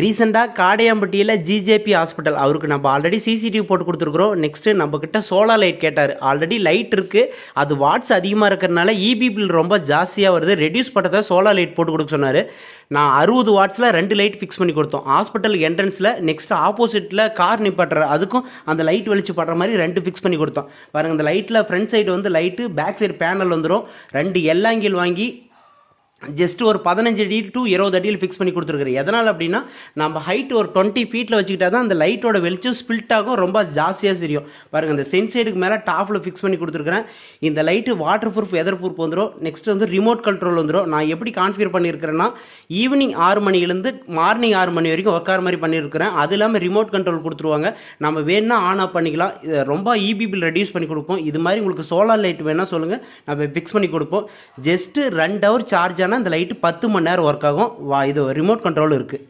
ரீசெண்டாக காடையாம்பட்டியில் ஜிஜேபி ஹாஸ்பிட்டல் அவருக்கு நம்ம ஆல்ரெடி சிசிடிவி போட்டு கொடுத்துருக்குறோம். நெக்ஸ்ட்டு நம்மக்கிட்ட சோலார் லைட் கேட்டார். ஆல்ரெடி லைட் இருக்குது, அது வாட்ஸ் அதிகமாக இருக்கிறனால இபி பில் ரொம்ப ஜாஸ்தியாக வருது, ரெடியூஸ் பண்ணுறத சோலார் லைட் போட்டு கொடுக்க சொன்னார். நான் 60 வாட்ஸில் 2 லைட் ஃபிக்ஸ் பண்ணி கொடுத்தோம். ஹாஸ்பிட்டல் என்ட்ரன்ஸில் நெக்ஸ்ட்டு ஆப்போசிட்டில் கார் நிப்பாட்டுற அதுக்கும் அந்த லைட் வெளிச்சு படுற மாதிரி 2 ஃபிக்ஸ் பண்ணி கொடுத்தோம். பாருங்கள், இந்த லைட்டில் ஃப்ரண்ட் சைடு வந்து லைட்டு, பேக் சைடு பேனல் வந்துடும். 2 எல்லாங்கில் வாங்கி ஜஸ்ட் ஒரு 15 அடி டு 20 அடியில் ஃபிக்ஸ் பண்ணி கொடுத்துருக்குறேன். எதனால் அப்படின்னா, நம்ம ஹைட் ஒரு 20 ஃபீட்டில் வச்சுக்கிட்டா தான் அந்த லைட்டோட வெளிச்சம் ஸ்பில்ட் ஆகும், ரொம்ப ஜாஸ்தியாக தெரியும். பாருங்கள், இந்த சென்சைடுக்கு மேலே டாப்பில் ஃபிக்ஸ் பண்ணி கொடுத்துருக்குறேன். இந்த லைட்டு வாட்டர் ப்ரூஃப், எதர் ப்ரூஃப் வந்துடும். நெக்ஸ்ட் வந்து ரிமோட் கண்ட்ரோல் வந்துடும். நான் எப்படி கான்ஃபிகர் பண்ணியிருக்கிறேன்னா, ஈவினிங் 6 மணிலேருந்து மார்னிங் 6 மணி வரைக்கும் உட்கார மாதிரி பண்ணியிருக்கிறேன். அது இல்லாமல் ரிமோட் கண்ட்ரோல் கொடுத்துருவாங்க. நம்ம வேணுன்னா ஆன் ஆஃப் பண்ணிக்கலாம். ரொம்ப இபி பில் ரெடியூஸ் பண்ணி கொடுப்போம். இது மாதிரி உங்களுக்கு சோலார் லைட் வேணால் சொல்லுங்கள், நம்ம ஃபிக்ஸ் பண்ணி கொடுப்போம். ஜஸ்ட்டு 2 ஹவர் சார்ஜ் ஆனால் இந்த லைட்டு 10 மணி நேரம் ஒர்க் ஆகும். இது ரிமோட் கண்ட்ரோல் இருக்குது.